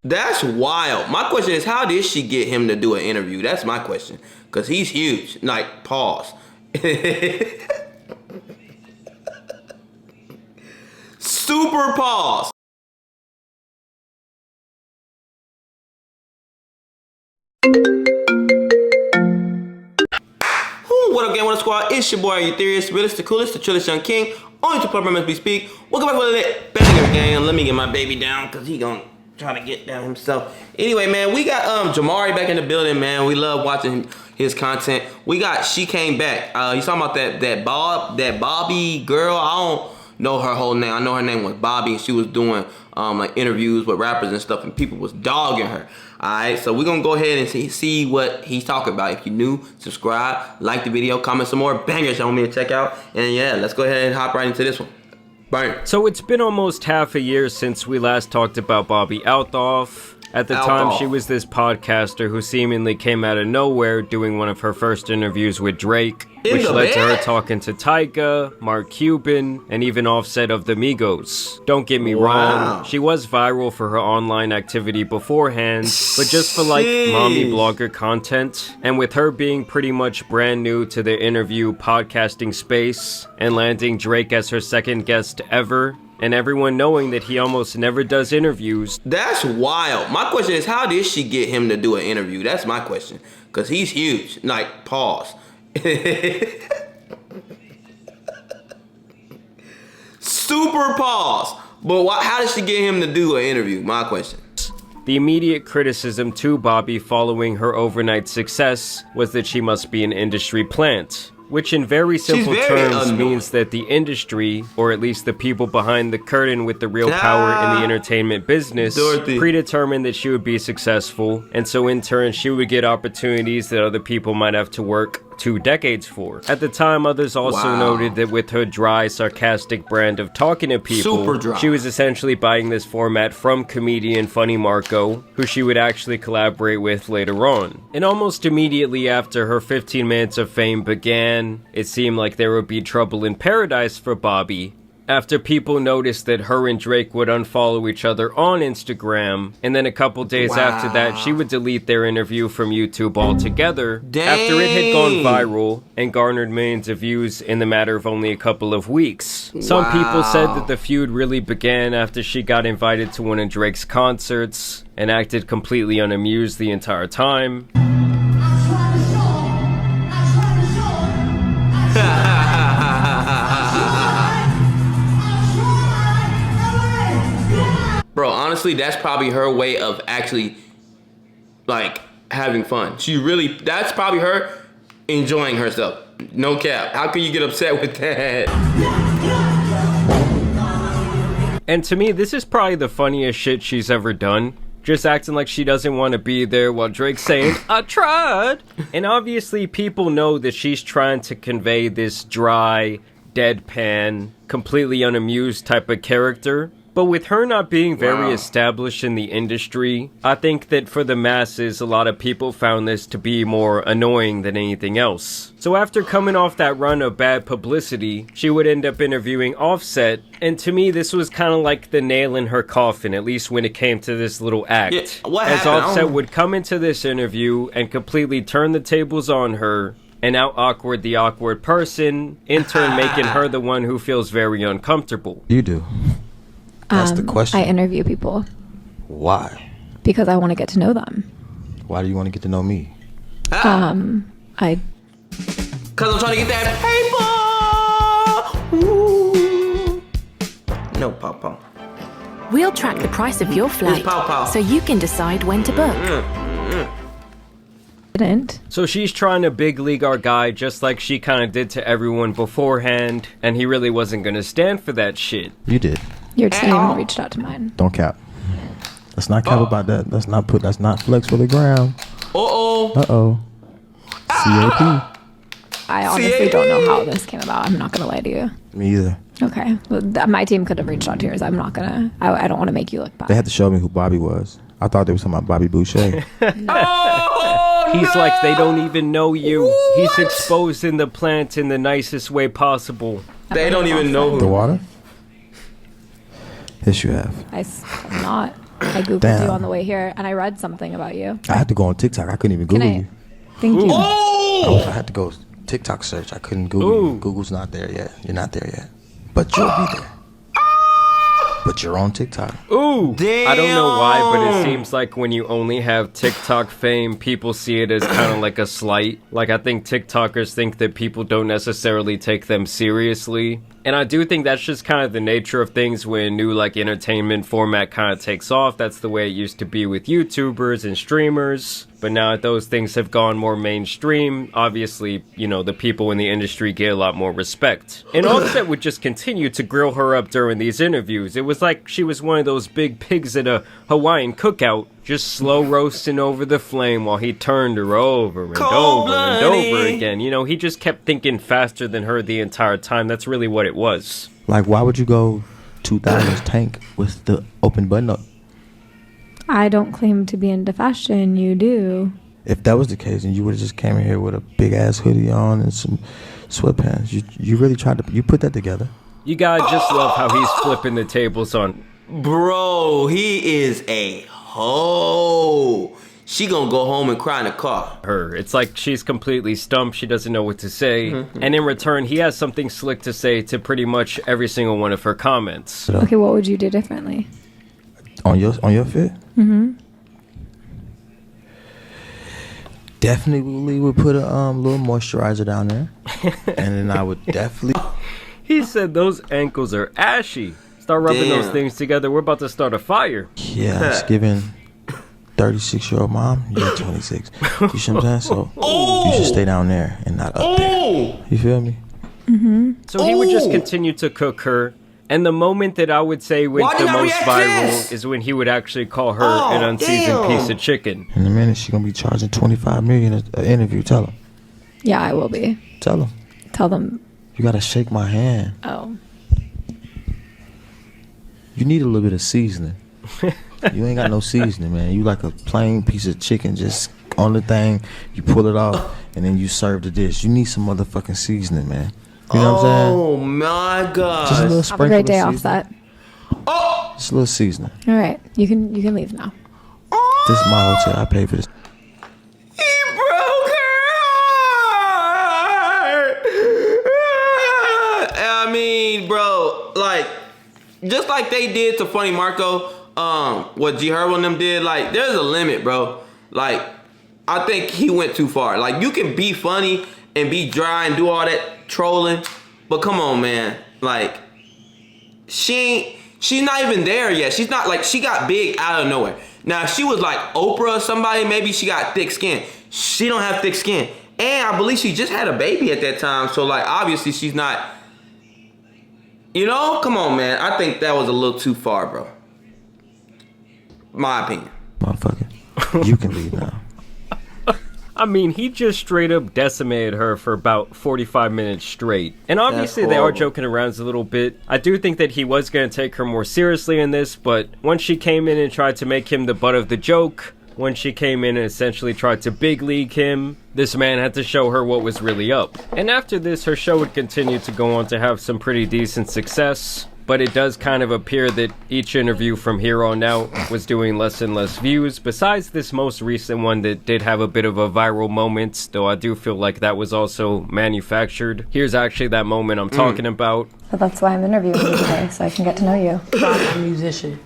That's wild. My question is, how did she get him to do an interview? That's my question. Because he's huge. Like, pause. Super pause. What up, gang? What up, squad? It's your boy, Ethereus, realist, the coolest, the trillest young king. Only two platforms as we speak. Welcome back for a lit banger, gang. Let me get my baby down, because he gonna try to get down himself. Anyway, man, we got Jamari back in the building, man. We love watching his content. We got She Came Back. You talking about that Bobbi girl? I don't know her whole name. I know her name was Bobbi. She was doing like interviews with rappers and stuff, and people was dogging her. Alright, so we're gonna go ahead and see what he's talking about. If you're new, subscribe, like the video, comment some more bangers you want me to check out. And yeah, let's go ahead and hop right into this one. Bang. So it's been almost half a year since we last talked about Bobbi Althoff. At the time, she was this podcaster who seemingly came out of nowhere doing one of her first interviews with Drake, which led to her talking to Tyga, Mark Cuban, and even Offset of the Migos. Don't get me wrong, she was viral for her online activity beforehand, but just for like mommy blogger content. And with her being pretty much brand new to the interview podcasting space and landing Drake as her second guest ever, and everyone knowing that he almost never does interviews. That's wild. My question is, how did she get him to do an interview? That's my question. Because he's huge. Like, pause. Super pause. But how did she get him to do an interview? My question. The immediate criticism to Bobbi following her overnight success was that she must be an industry plant, which in very simple terms means that the industry, or at least the people behind the curtain with the real power in the entertainment business, predetermined that she would be successful, and so in turn she would get opportunities that other people might have to work 2 decades for. At the time, others also noted that with her dry, sarcastic brand of talking to people, she was essentially buying this format from comedian Funny Marco, who she would actually collaborate with later on. And almost immediately after her 15 minutes of fame began, it seemed like there would be trouble in paradise for Bobbi, after people noticed that her and Drake would unfollow each other on Instagram, and then a couple days after that, she would delete their interview from YouTube altogether, after it had gone viral and garnered millions of views in the matter of only a couple of weeks. Some people said that the feud really began after she got invited to one of Drake's concerts, and acted completely unamused the entire time. Bro, honestly, that's probably her way of actually, like, having fun. That's probably her enjoying herself. No cap. How can you get upset with that? And to me, this is probably the funniest shit she's ever done. Just acting like she doesn't want to be there while Drake's saying, I tried! And obviously, people know that she's trying to convey this dry, deadpan, completely unamused type of character. But with her not being very established in the industry, I think that for the masses, a lot of people found this to be more annoying than anything else. So after coming off that run of bad publicity, she would end up interviewing Offset, and to me this was kind of like the nail in her coffin, at least when it came to this little act. As Offset would come into this interview and completely turn the tables on her, and out-awkward the awkward person, in turn making her the one who feels very uncomfortable. You do. That's the question. I interview people. Why? Because I want to get to know them. Why do you want to get to know me? Cause I'm trying to get that paper. Ooh. No, Papa. We'll track the price of your flight so you can decide when to book. Didn't. So she's trying to big league our guy just like she kind of did to everyone beforehand, and he really wasn't going to stand for that shit. You did. Your team reached out to mine. Don't cap. Let's not cap about that. That's not flex for the ground. Uh-oh. CAP. I honestly don't know how this came about. I'm not going to lie to you. Me either. Okay. Well, my team could have reached out to yours. I'm not going to. I don't want to make you look bad. They had to show me who Bobbi was. I thought they were talking about Bobby Boucher. He's like, they don't even know you. What? He's exposing the plant in the nicest way possible. They don't even know who. The water? Yes, you have. I'm not. I Googled you on the way here, and I read something about you. I had to go on TikTok. I couldn't even Google you. Thank you. I had to go TikTok search. I couldn't Google you. Google's not there yet. You're not there yet. But you'll be there. But you're on TikTok. Ooh! Damn. I don't know why, but it seems like when you only have TikTok fame, people see it as kind of like a slight. Like, I think TikTokers think that people don't necessarily take them seriously. And I do think that's just kind of the nature of things when new, like, entertainment format kind of takes off. That's the way it used to be with YouTubers and streamers. But now that those things have gone more mainstream, obviously, you know, the people in the industry get a lot more respect. And Offset would just continue to grill her up during these interviews. It was like she was one of those big pigs at a Hawaiian cookout, just slow roasting over the flame while he turned her over and over and over again. You know, he just kept thinking faster than her the entire time. That's really what it was. Like, why would you go 2000s tank with the open button up? I don't claim to be into fashion. You do. If that was the case, and you would have just came in here with a big ass hoodie on and some sweatpants, you really tried to put that together. You gotta just love how he's flipping the tables on. Bro, he is a hoe. She gonna go home and cry in the car. It's like she's completely stumped. She doesn't know what to say. And in return, he has something slick to say to pretty much every single one of her comments. Okay, what would you do differently? On your fit? Mm-hmm. Definitely would put a little moisturizer down there. And then I would definitely... He said those ankles are ashy. Start rubbing those things together. We're about to start a fire. Yeah, it's giving 36-year-old mom, you're 26. You see what I'm saying? So you should stay down there and not up there. You feel me? Mm-hmm. So he would just continue to cook her. And the moment that I would say went the most viral is when he would actually call her an unseasoned piece of chicken. In a minute, she's gonna be charging $25 million an interview. Tell him. Yeah, I will be. Tell him. Tell them. You gotta shake my hand. Oh. You need a little bit of seasoning. You ain't got no seasoning, man. You like a plain piece of chicken just on the thing. You pull it off, and then you serve the dish. You need some motherfucking seasoning, man. You know what I'm saying? Oh my god! Just a little sprinkle. Have a great day, Offset. Just a little seasoning. All right, you can leave now. This is my hotel. I pay for this. He broke her heart. I mean, bro, like, just like they did to Funny Marco, what G Herbo and them did, like, there's a limit, bro. Like, I think he went too far. Like, you can be funny and be dry and do all that trolling, but come on, man. Like, she's not even there yet. She's not, like, she got big out of nowhere. Now, if she was like Oprah or somebody, maybe she got thick skin. She don't have thick skin. And I believe she just had a baby at that time. So, like, obviously she's not, you know? Come on, man. I think that was a little too far, bro. My opinion. Motherfucker. You can leave now. I mean, he just straight up decimated her for about 45 minutes straight. And obviously they are joking around a little bit. I do think that he was going to take her more seriously in this, but once she came in and tried to make him the butt of the joke, when she came in and essentially tried to big league him, this man had to show her what was really up. And after this, her show would continue to go on to have some pretty decent success. But it does kind of appear that each interview from here on out was doing less and less views, besides this most recent one that did have a bit of a viral moment, though I do feel like that was also manufactured. Here's actually that moment I'm talking about. But that's why I'm interviewing you today, so I can get to know you. I'm a musician.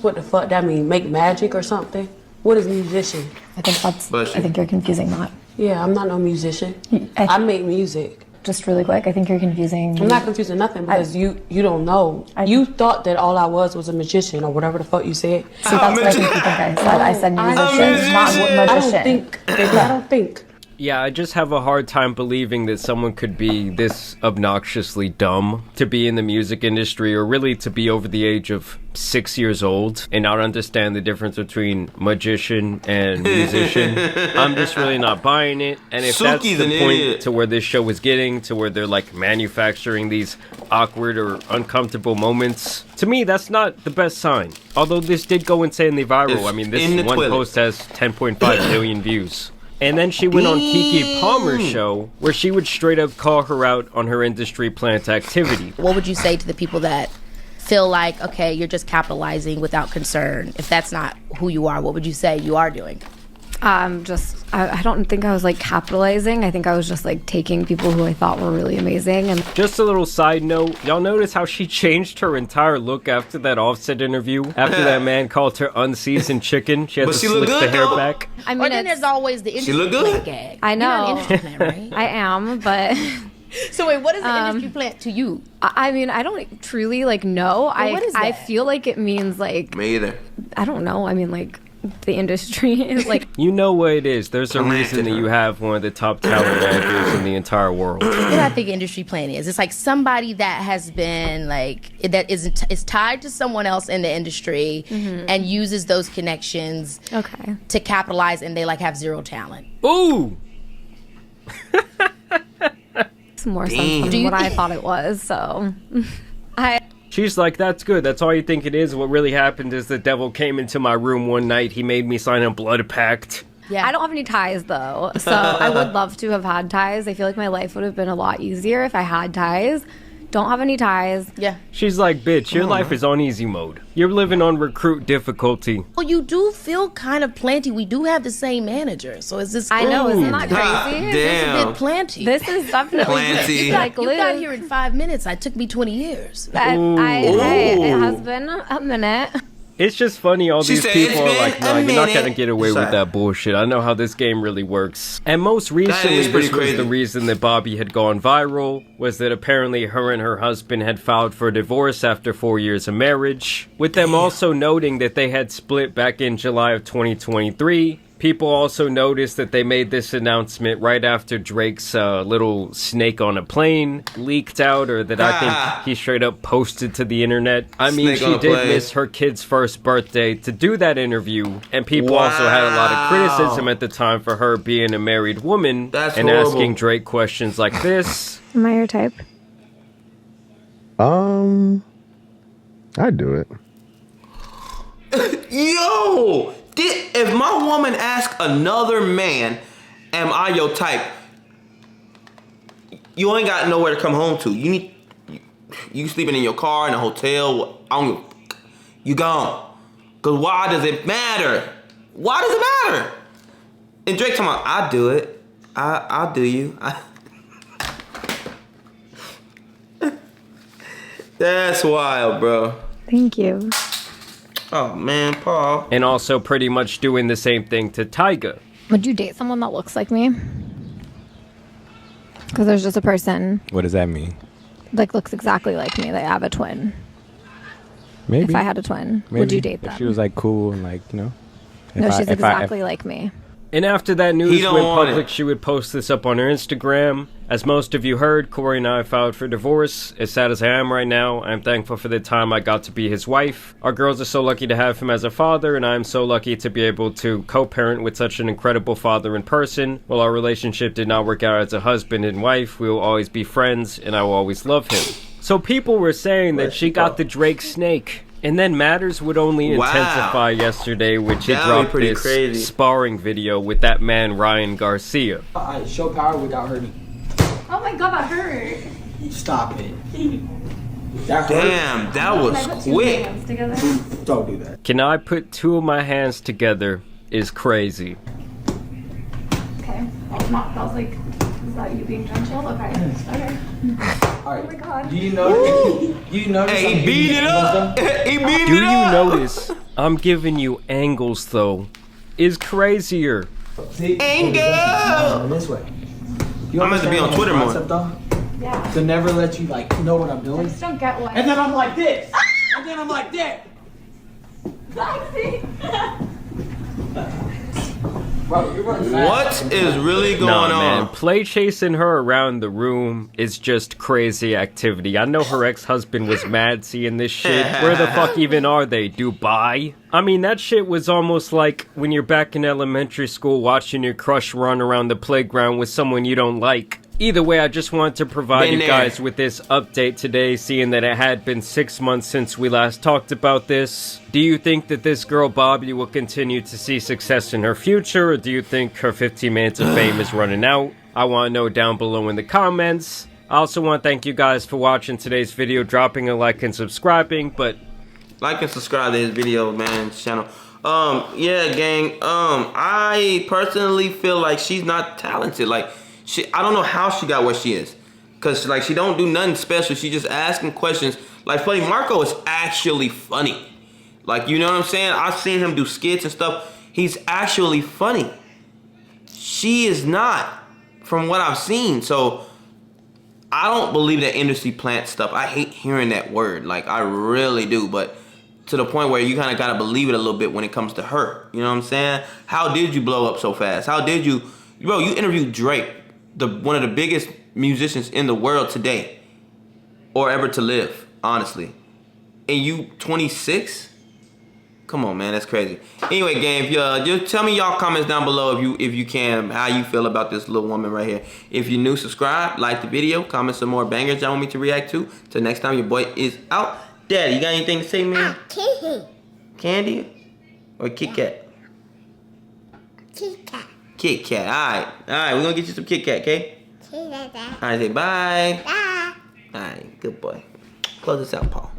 What the fuck that mean? Make magic or something? What is musician? I think you're confusing that. Yeah, I'm not no musician. I make music. Just really quick, I think you're confusing. I'm not confusing nothing because you don't know. You thought that all I was a magician or whatever the fuck you said. So that's what I think you think I said. I said musician, not magician. I don't think. Yeah, I just have a hard time believing that someone could be this obnoxiously dumb to be in the music industry, or really to be over the age of 6 years old and not understand the difference between magician and musician. I'm just really not buying it. And if that's the point to where this show is getting, to where they're like manufacturing these awkward or uncomfortable moments, to me that's not the best sign. Although this did go insanely viral. I mean, this one post has 10.5 million views. And then she went on Kiki Palmer's show, where she would straight up call her out on her industry plant activity. What would you say to the people that feel like, okay, you're just capitalizing without concern? If that's not who you are, what would you say you are doing? I don't think I was like capitalizing. I think I was just like taking people who I thought were really amazing. And just a little side note, y'all notice how she changed her entire look after that Offset interview? After that man called her unseasoned chicken, she had to slick the hair back. I mean, then there's always the industry plant gag. I know. You're not an industry plant, right? I am, but... So wait, what is the industry plant to you? I mean, I don't truly like know. Well, what is that? I feel like it means like... Me either. I don't know. I mean, like... The industry is like... You know what it is. There's a reason that you have one of the top talent actors in the entire world. What I think industry plan is, it's like somebody that has been like, that is tied to someone else in the industry and uses those connections to capitalize, and they like have zero talent. Ooh! It's more sense than what I thought it was, so... She's like, that's good. That's all you think it is. What really happened is the devil came into my room one night. He made me sign a blood pact. Yeah. I don't have any ties, though. So I would love to have had ties. I feel like my life would have been a lot easier if I had ties. Don't have any ties. Yeah. She's like, bitch, your life is on easy mode. You're living on recruit difficulty. Well, you do feel kind of planty. We do have the same manager. So is this... I know, isn't that crazy? This is a bit planty. This is definitely planty. You got here in 5 minutes. It took me 20 years. Hey, it has been a minute. It's just funny, all these people are like, no, you're not gonna get away Sorry. with that bullshit. I know how this game really works. And most recently, this was the reason that Bobbi had gone viral, was that apparently her and her husband had filed for divorce after 4 years of marriage, with them also noting that they had split back in July of 2023. People also noticed that they made this announcement right after Drake's little snake on a plane leaked out, or that I think he straight up posted to the internet. I mean, she did miss her kid's first birthday to do that interview, and people also had a lot of criticism at the time for her being a married woman and asking Drake questions like this. Am I your type? I'd do it. Yo! If my woman asks another man, am I your type? You ain't got nowhere to come home to. You sleeping in your car, in a hotel. You gone. Cause why does it matter? Why does it matter? And Drake talking about, I do it. I'll do you. That's wild, bro. Thank you. Oh man, Paul. And also pretty much doing the same thing to Tyga. Would you date someone that looks like me? Because there's just a person. What does that mean? Like looks exactly like me. They have a twin. Maybe. If I had a twin, would you date them? If she was like cool and like, you know. No, she's exactly like me. And after that news went public, she would post this up on her Instagram. As most of you heard, Corey and I filed for divorce. As sad as I am right now, I'm thankful for the time I got to be his wife. Our girls are so lucky to have him as a father, and I'm so lucky to be able to co-parent with such an incredible father in person. While our relationship did not work out as a husband and wife, we will always be friends, and I will always love him. So people were saying that she got the Drake snake. And then matters would only intensify yesterday, which he dropped this sparring video with that man, Ryan Garcia. Show power without hurting. Oh my god, that hurt. Stop it. That Damn, that was quick. Don't do that. Can I put two of my hands together is crazy. Okay. That was like, is that you being gentle? Okay. Okay. All right. Oh my god. Do you notice? Hey, he beat it up. He beat it up. Do you notice? I'm giving you angles though. Is crazier. See, Angle. This way. I'm meant to be on Twitter more. Yeah. To never let you like know what I'm doing. I just don't get why. And then I'm like this. And then I'm like that. Bro, you're running fast. What is really going on? Man, play chasing her around the room is just crazy activity. I know her ex-husband was mad seeing this shit. Where the fuck even are they? Dubai? I mean, that shit was almost like when you're back in elementary school watching your crush run around the playground with someone you don't like. Either way, I just wanted to provide you guys with this update today, seeing that it had been 6 months since we last talked about this. Do you think that this girl Bobbi will continue to see success in her future, or do you think her 15 minutes of fame is running out? I want to know down below in the comments. I also want to thank you guys for watching today's video, dropping a like and subscribing, but... Like and subscribe to this video, man, channel. Yeah, gang, I personally feel like she's not talented. Like, I don't know how she got where she is. Cause, like, she don't do nothing special. She just asking questions. Like, Funny Marco is actually funny. Like, you know what I'm saying? I've seen him do skits and stuff. He's actually funny. She is not, from what I've seen. So, I don't believe that industry plant stuff. I hate hearing that word. Like, I really do. But to the point where you kind of got to believe it a little bit when it comes to her. You know what I'm saying? How did you blow up so fast? How did you... Bro, you interviewed Drake, one of the biggest musicians in the world today. Or ever to live, honestly. And you 26? Come on, man, that's crazy. Anyway, gang, just tell me y'all comments down below if you can, how you feel about this little woman right here. If you're new, subscribe, like the video, comment some more bangers y'all want me to react to. Till next time, your boy is out. Daddy, you got anything to say, man? Candy. Candy? Or Kit Kat? Kit Kat. Kit Kat, alright, we're gonna get you some Kit Kat, okay? Alright, say bye. Bye. Alright, good boy. Close this out, Paul.